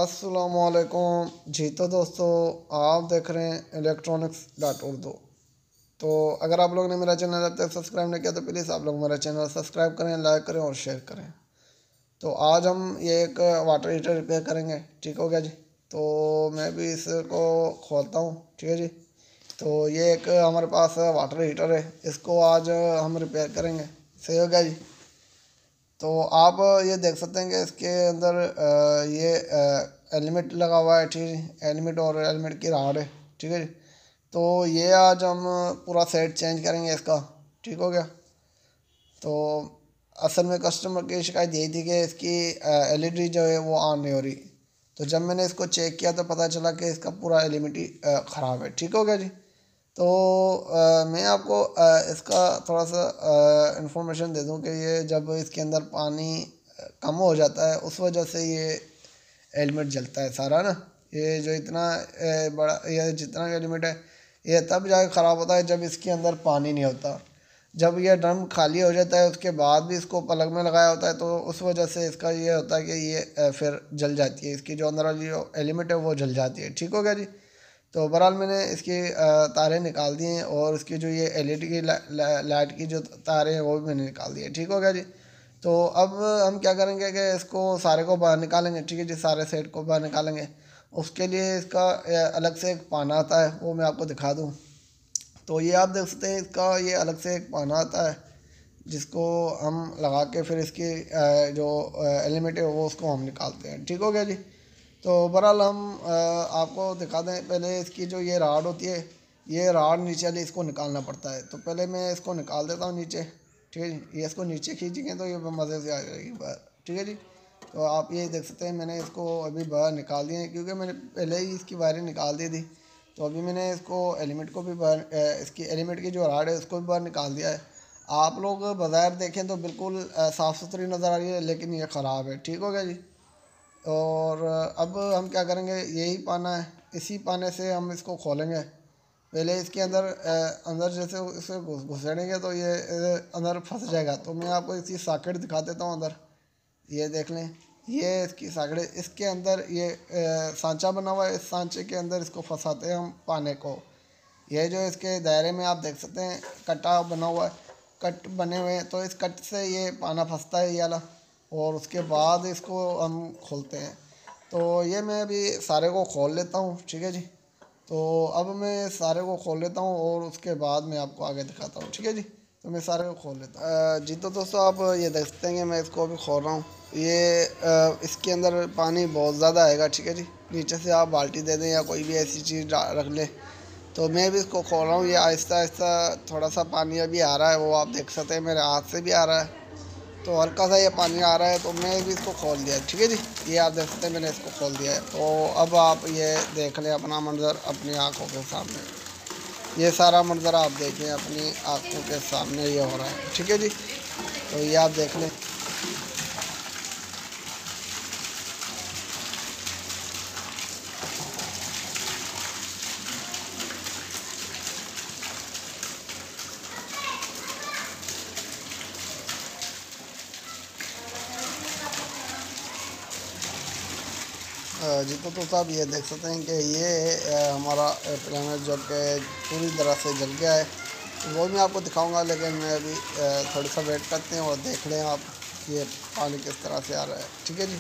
अस्सलामुअलैकुम जी। तो दोस्तों, आप देख रहे हैं इलेक्ट्रॉनिक्स डॉट उर्दू। तो अगर आप लोग ने मेरा चैनल अब तक सब्सक्राइब नहीं किया तो प्लीज़ आप लोग मेरा चैनल सब्सक्राइब करें, लाइक करें और शेयर करें। तो आज हम ये एक वाटर हीटर रिपेयर करेंगे। ठीक हो गया जी। तो मैं भी इसको खोलता हूँ। ठीक है जी। तो ये एक हमारे पास वाटर हीटर है, इसको आज हम रिपेयर करेंगे। सही हो गया जी। तो आप ये देख सकते हैं कि इसके अंदर ये एलिमेंट लगा हुआ है। ठीक है, एलिमेंट और एलिमेंट की राड है। ठीक है जी। तो ये आज हम पूरा सेट चेंज करेंगे इसका। ठीक हो गया। तो असल में कस्टमर की शिकायत यही थी कि इसकी एलईडी जो है वो ऑन नहीं हो रही। तो जब मैंने इसको चेक किया तो पता चला कि इसका पूरा एलिमेंट ही ख़राब है। ठीक हो गया जी। तो मैं आपको इसका थोड़ा सा इंफॉर्मेशन दे दूं कि ये जब इसके अंदर पानी कम हो जाता है उस वजह से ये एलिमेंट जलता है सारा ना। ये जो इतना बड़ा ये जितना एलिमेंट है ये तब जाके ख़राब होता है जब इसके अंदर पानी नहीं होता। जब ये ड्रम खाली हो जाता है उसके बाद भी इसको प्लग में लगाया होता है तो उस वजह से इसका ये होता है कि ये फिर जल जाती है, इसकी जो अंदर वाली जो एलिमेंट है वो जल जाती है। ठीक हो गया जी। तो बहरहाल मैंने इसकी तारें निकाल दी हैं और इसकी जो ये एलईडी की लाइट की जो तारें हैं वो भी मैंने निकाल दी है। ठीक हो गया जी। तो अब हम क्या करेंगे कि इसको सारे को बाहर निकालेंगे। ठीक है जी, सारे सेट को बाहर निकालेंगे। उसके लिए इसका अलग से एक पाना आता है, वो मैं आपको दिखा दूँ। तो ये आप देख सकते हैं, इसका ये अलग से एक पाना आता है जिसको हम लगा के फिर इसकी जो एलिमेंट है वो उसको हम निकालते हैं। ठीक हो गया जी। तो बहरहाल हम आपको दिखा दें, पहले इसकी जो ये राड होती है ये राड नीचे वाली इसको निकालना पड़ता है। तो पहले मैं इसको निकाल देता हूँ नीचे। ठीक है जी। ये इसको नीचे खींचेंगे तो ये मज़े से आ जाएगी बाहर। ठीक है जी। तो आप ये देख सकते हैं मैंने इसको अभी बाहर निकाल दिए हैं क्योंकि मैंने पहले ही इसकी वायरें निकाल दी थी। तो अभी मैंने इसको एलिमेंट को भी बाहर इसकी एलिमेंट की जो राड है उसको भी बाहर निकाल दिया है। आप लोग बाज़ार देखें तो बिल्कुल साफ़ सुथरी नज़र आ रही है, लेकिन ये ख़राब है। ठीक हो गया जी। और अब हम क्या करेंगे, यही पाना है, इसी पाने से हम इसको खोलेंगे। पहले इसके अंदर अंदर जैसे इसे घुसेड़ेंगे तो ये अंदर फंस जाएगा। तो मैं आपको इसी सॉकेट दिखा देता हूँ अंदर। ये देख लें, ये इसकी सॉकेट, इसके अंदर ये सांचा बना हुआ है। इस सांचे के अंदर इसको फंसाते हैं हम पाने को। ये जो इसके दायरे में आप देख सकते हैं कट्टा बना हुआ है, कट बने हुए हैं। तो इस कट से ये पाना फंसता है ये वाला, और उसके बाद इसको हम खोलते हैं। तो ये मैं अभी सारे को खोल लेता हूँ। ठीक है जी। तो अब मैं सारे को खोल लेता हूँ और उसके बाद मैं आपको आगे दिखाता हूँ। ठीक है जी। तो मैं सारे को खोल लेता हूँ। जी तो दोस्तों, आप ये देख सकते हैं कि मैं इसको अभी खोल रहा हूँ। ये इसके अंदर पानी बहुत ज़्यादा आएगा। ठीक है जी। नीचे से आप बाल्टी दे दें या कोई भी ऐसी चीज़ रख लें। तो मैं भी इसको खोल रहा हूँ। ये आहिस्ता आहिस्ता थोड़ा सा पानी अभी आ रहा है, वो आप देख सकते हैं मेरे हाथ से भी आ रहा है। तो हल्का सा ये पानी आ रहा है तो मैं भी इसको खोल दिया है। ठीक है जी। ये आप देख सकते हैं मैंने इसको खोल दिया है। तो अब आप ये देख लें अपना मंज़र अपनी आंखों के सामने। ये सारा मंज़र आप देखें अपनी आंखों के सामने ये हो रहा है। ठीक है जी। तो ये आप देख लें। जी तो साहब ये देख सकते हैं कि ये हमारा प्लानट जो कि पूरी तरह से जल गया है। तो वो मैं आपको दिखाऊंगा, लेकिन मैं अभी थोड़ा सा वेट करते हैं और देख लें आप ये पानी किस तरह से आ रहा है। ठीक है जी।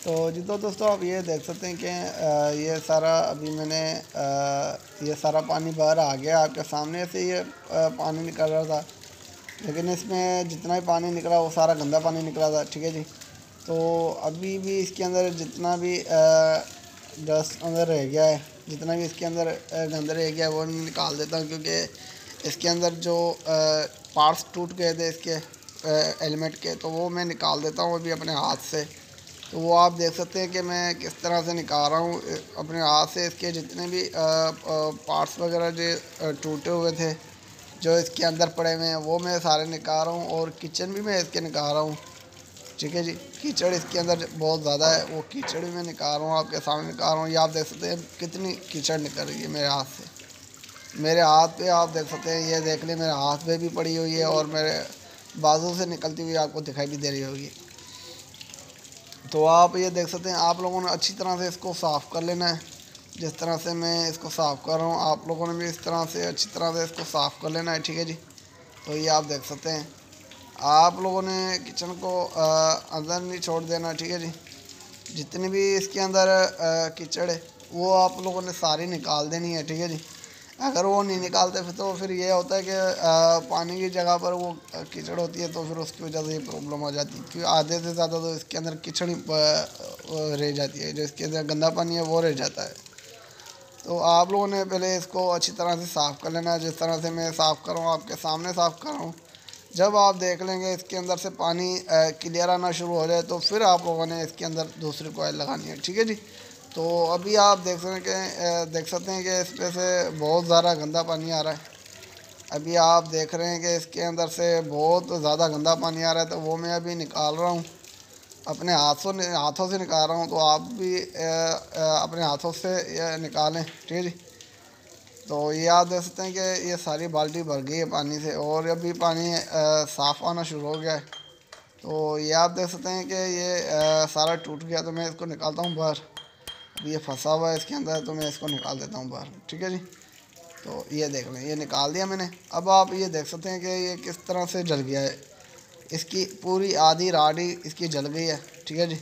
तो जी तो दोस्तों आप ये देख सकते हैं कि ये सारा अभी मैंने ये सारा पानी बाहर आ गया, आपके सामने से ये पानी निकल रहा था, लेकिन इसमें जितना भी पानी निकला वो सारा गंदा पानी निकला था। ठीक है जी। तो अभी भी इसके अंदर जितना भी डस्ट अंदर रह गया है, जितना भी इसके अंदर गंदा रह गया है वो निकाल देता हूँ, क्योंकि इसके अंदर जो पार्ट्स टूट गए थे इसके हेलमेट के, तो वो मैं निकाल देता हूँ अभी अपने हाथ से। तो वो आप देख सकते हैं कि मैं किस तरह से निकाल रहा हूँ अपने हाथ से। इसके जितने भी पार्ट्स वगैरह जो टूटे हुए थे जो इसके अंदर पड़े हुए हैं वो मैं सारे निकाल रहा हूँ, और किचन भी मैं इसके निकाल रहा हूँ। ठीक है जी। कीचड़ इसके अंदर बहुत ज़्यादा है, वो कीचड़ भी मैं निकाल रहा हूँ, आपके सामने निकाल रहा हूँ। ये आप देख सकते हैं कितनी कीचड़ निकल रही है मेरे हाथ से। मेरे हाथ पे आप देख सकते हैं, ये देख लें मेरे हाथ पे भी पड़ी हुई है, और मेरे बाजू से निकलती हुई आपको दिखाई भी दे रही होगी। तो आप ये देख सकते हैं, आप लोगों ने अच्छी तरह से इसको साफ़ कर लेना है। जिस तरह से मैं इसको साफ़ कर रहा हूँ आप लोगों ने भी इस तरह से अच्छी तरह से इसको साफ़ कर लेना है। ठीक है जी। तो ये आप देख सकते हैं, आप लोगों ने किचन को अंदर नहीं छोड़ देना। ठीक है जी। जितनी भी इसके अंदर कीचड़ है वो आप लोगों ने सारी निकाल देनी है। ठीक है जी। अगर वो नहीं निकालते फिर तो फिर ये होता है कि पानी की जगह पर वो कीचड़ होती है, तो फिर उसकी वजह से ये प्रॉब्लम हो जाती है, क्योंकि आधे से ज़्यादा तो इसके अंदर कीचड़ ही रह जाती है, जो इसके अंदर गंदा पानी है वो रह जाता है। तो आप लोगों ने पहले इसको अच्छी तरह से साफ़ कर लेना है, जिस तरह से मैं साफ़ कर रहा हूँ आपके सामने साफ़ कर रहा हूँ। जब आप देख लेंगे इसके अंदर से पानी क्लियर आना शुरू हो जाए तो फिर आप लोगों ने इसके अंदर दूसरी कॉइल लगानी है। ठीक है जी। तो अभी आप देख सकते हैं कि इसमें से बहुत ज़्यादा गंदा पानी आ रहा है। अभी आप देख रहे हैं कि इसके अंदर से बहुत ज़्यादा गंदा पानी आ रहा है, तो वो मैं अभी निकाल रहा हूँ, अपने हाथों से निकाल रहा हूँ। तो आप भी अपने हाथों से ये निकालें। ठीक है जी। तो ये आप देख सकते हैं कि ये सारी बाल्टी भर गई है पानी से, और अभी पानी साफ़ आना शुरू हो गया है। तो ये आप देख सकते हैं कि ये सारा टूट गया, तो मैं इसको निकालता हूँ बाहर। अभी ये फंसा हुआ है इसके अंदर, तो मैं इसको निकाल देता हूँ बाहर। ठीक है जी। तो ये देख लें, ये निकाल दिया मैंने। अब आप ये देख सकते हैं कि ये किस तरह से जल गया है, इसकी पूरी आधी राड ही इसकी जल गई है। ठीक है जी।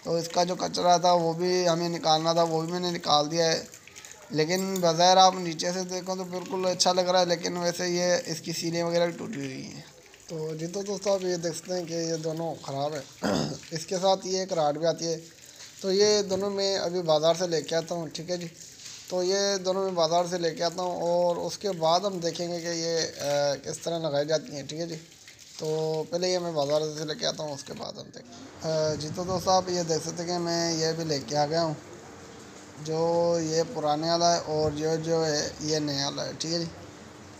तो इसका जो कचरा था वो भी हमें निकालना था, वो भी मैंने निकाल दिया है। लेकिन बज़ाहिर आप नीचे से देखो तो बिल्कुल अच्छा लग रहा है, लेकिन वैसे ये इसकी सीलें वगैरह भी टूटी हुई हैं। तो जी तो दोस्तों आप ये देख सकते हैं कि ये दोनों ख़राब है। इसके साथ ये एक राड भी आती है, तो ये दोनों मैं अभी बाज़ार से लेके आता हूँ। ठीक है जी। तो ये दोनों मैं बाज़ार से लेके आता हूँ, और उसके बाद हम देखेंगे कि ये किस तरह लगाई जाती हैं। ठीक है जी। तो पहले ये मैं बाज़ार से लेके आता हूँ, उसके बाद हम देखें। जी तो दोस्तों आप ये देख सकते हैं कि मैं ये भी लेके आ गया हूँ, जो ये पुराने वाला है और जो है ये नया वाला है। ठीक है जी।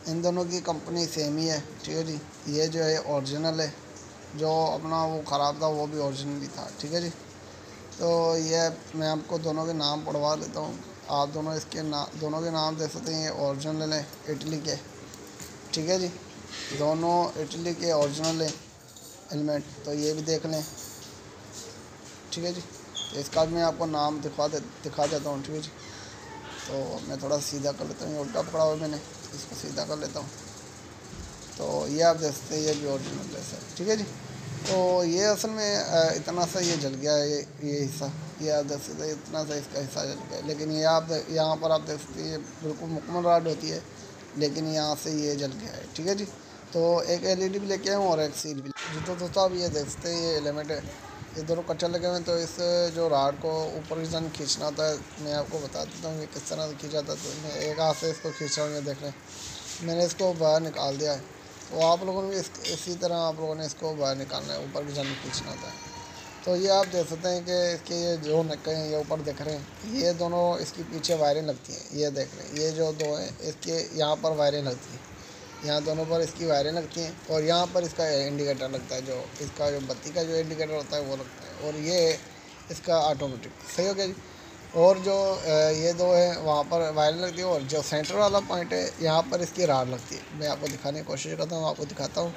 इन दोनों की कंपनी सेम ही है। ठीक है जी। ये जो है ओरिजिनल है, जो अपना वो ख़राब था वो भी ओरिजिनल ही था। ठीक है जी। तो ये मैं आपको दोनों के नाम पढ़वा देता हूँ, आप दोनों के नाम देख सकते हैं। ये ओरिजिनल है इटली के। ठीक है जी। दोनों इटली के ओरिजिनल है हेलमेट, तो ये भी देख लें। ठीक है जी। तो इसका भी मैं आपको नाम दिखा देता हूँ। ठीक है जी। तो मैं थोड़ा सीधा कर लेता हूँ, ये उल्टा पड़ा हुआ है मैंने, इसको सीधा कर लेता हूँ। तो ये आप देख सकते हैं, ये भी ओरिजिनल है सर। ठीक है जी। तो ये असल में इतना सा ये जल गया है, ये हिस्सा, ये आप देख सकते हैं इतना सा इसका हिस्सा जल गया है। लेकिन ये आप यहाँ पर आप देख सकते हैं ये बिल्कुल मुकम्मल राड होती है, लेकिन यहाँ से ये जल गया है। ठीक है जी। तो एक एलईडी भी लेके आया हूँ और एक सील भी। जी तो दोस्तों आप ये देख सकते हैं, ये एलिमेंट है, ये दोनों कच्चे लगे हुए हैं। तो इस जो राड को ऊपर की जन खींचना होता है, मैं आपको बता देता हूँ कि किस तरह से खींचा था। तो मैं एक हाथ से इसको खींच रहा हूँ, ये देख रहे हैं मैंने इसको बाहर निकाल दिया है। तो आप लोगों ने भी इसी तरह आप लोगों ने इसको बाहर निकालना है, ऊपर की जन खींचना होता है। तो ये आप देख सकते हैं कि इसके ये जो नक्के हैं ये ऊपर देख रहे हैं, ये दोनों इसके पीछे वायरें लगती हैं। ये देख रहे हैं, ये जो दो हैं इसके यहाँ पर वायरें लगती हैं, यहाँ दोनों पर इसकी वायरें लगती हैं, और यहाँ पर इसका इंडिकेटर लगता है, जो इसका जो बत्ती का जो इंडिकेटर होता है वो लगता है, और ये इसका ऑटोमेटिक सही हो गया जी। और जो ये दो है वहाँ पर वायरें लगती है, और जो सेंटर वाला पॉइंट है यहाँ पर इसकी राड लगती है। मैं आपको दिखाने की कोशिश करता हूँ, आपको दिखाता हूँ।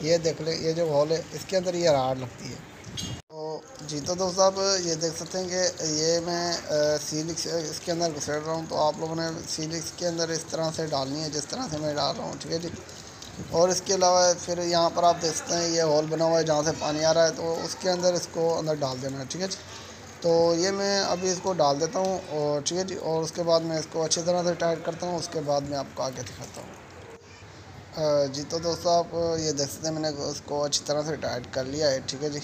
ये देख लें, ये जो हॉल है इसके अंदर ये राड लगती है। तो जी तो दोस्तों आप ये देख सकते हैं कि ये मैं सीलिक्स इसके अंदर घुसेड़ रहा हूँ। तो आप लोगों ने सीलिक्स के अंदर इस तरह से डालनी है, जिस तरह से मैं डाल रहा हूँ। ठीक है जी। और इसके अलावा फिर यहाँ पर आप देख सकते हैं ये हॉल बना हुआ है जहाँ से पानी आ रहा है, तो उसके अंदर इसको अंदर डाल देना है। ठीक है जी। तो ये मैं अभी इसको डाल देता हूँ और ठीक है जी, और उसके बाद मैं इसको अच्छी तरह से टाइट करता हूँ, उसके बाद मैं आपको आगे दिखाता हूँ। जी तो दोस्तों आप ये देख सकते हैं मैंने उसको अच्छी तरह से टाइट कर लिया है, ठीक है जी।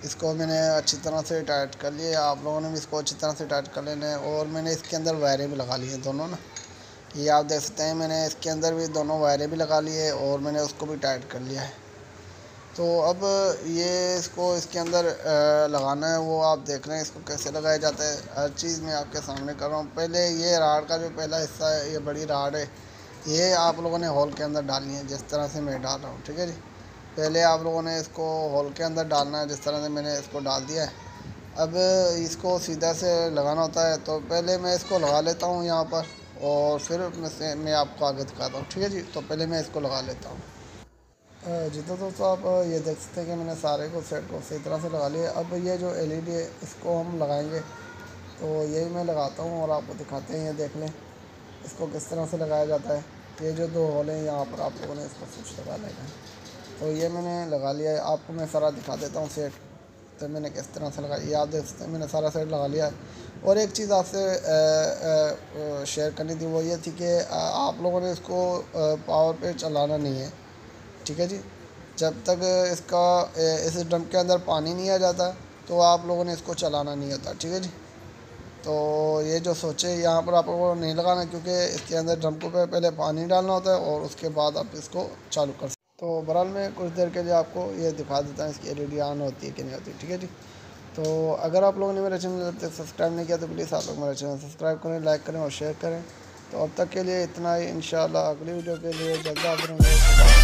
इसको मैंने अच्छी तरह से टाइट कर लिया है, आप लोगों ने भी इसको अच्छी तरह से टाइट कर लेना है। और मैंने इसके अंदर वायरें भी लगा ली हैं दोनों ना, ये आप देख सकते हैं मैंने इसके अंदर भी दोनों वायरें भी लगा ली है और मैंने उसको भी टाइट कर लिया है। तो अब ये इसको इसके अंदर लगाना है, वो आप देख रहे हैं इसको कैसे लगाया जाता है। हर चीज़ मैं आपके सामने कर रहा हूँ। पहले ये राड का जो पहला हिस्सा है, ये बड़ी राड है, ये आप लोगों ने होल के अंदर डालनी है जिस तरह से मैं डाल रहा हूँ, ठीक है जी। पहले आप लोगों ने इसको होल के अंदर डालना है जिस तरह से मैंने इसको डाल दिया है। अब इसको सीधा से लगाना होता है, तो पहले मैं इसको लगा लेता हूँ यहाँ पर और फिर मैं आपको आगे दिखाता हूँ, ठीक है जी। तो पहले मैं इसको लगा लेता हूँ। जी तो दोस्तों आप ये देख सकते हैं कि मैंने सारे को सेट को सही तरह से लगा लिया। अब ये जो एलईडी है इसको हम लगाएंगे, तो यही मैं लगाता हूँ और आपको दिखाते हैं। ये देख लें इसको किस तरह से लगाया जाता है। ये जो दो होल हैं यहाँ पर आप लोगों ने इसको स्विच लगा लेना है। तो ये मैंने लगा लिया है, आपको मैं सारा दिखा देता हूँ सेट। तो मैंने किस तरह से लगाया, ये आप देख सकते हैं मैंने सारा सेट लगा लिया है। और एक चीज़ आपसे शेयर करनी थी, वो ये थी कि आप लोगों ने इसको पावर पे चलाना नहीं है, ठीक है जी। जब तक इसका इस ड्रम के अंदर पानी नहीं आ जाता तो आप लोगों ने इसको चलाना नहीं होता, ठीक है जी। तो ये जो सोचे यहाँ पर आप लोगों को नहीं लगाना, क्योंकि इसके अंदर ड्रम को पहले पानी डालना होता है और उसके बाद आप इसको चालू कर सकते। तो बहरहाल मैं कुछ देर के लिए आपको ये दिखा देता हूँ इसकी एलईडी ऑन होती है कि नहीं होती, ठीक है जी। तो अगर आप लोगों ने मेरा चैनल अब तक सब्सक्राइब नहीं किया तो प्लीज़ आप लोग मेरा चैनल सब्सक्राइब करें, लाइक करें और शेयर करें। तो अब तक के लिए इतना ही, इंशाल्लाह अगली वीडियो के लिए जल्द हाजिर होंगे।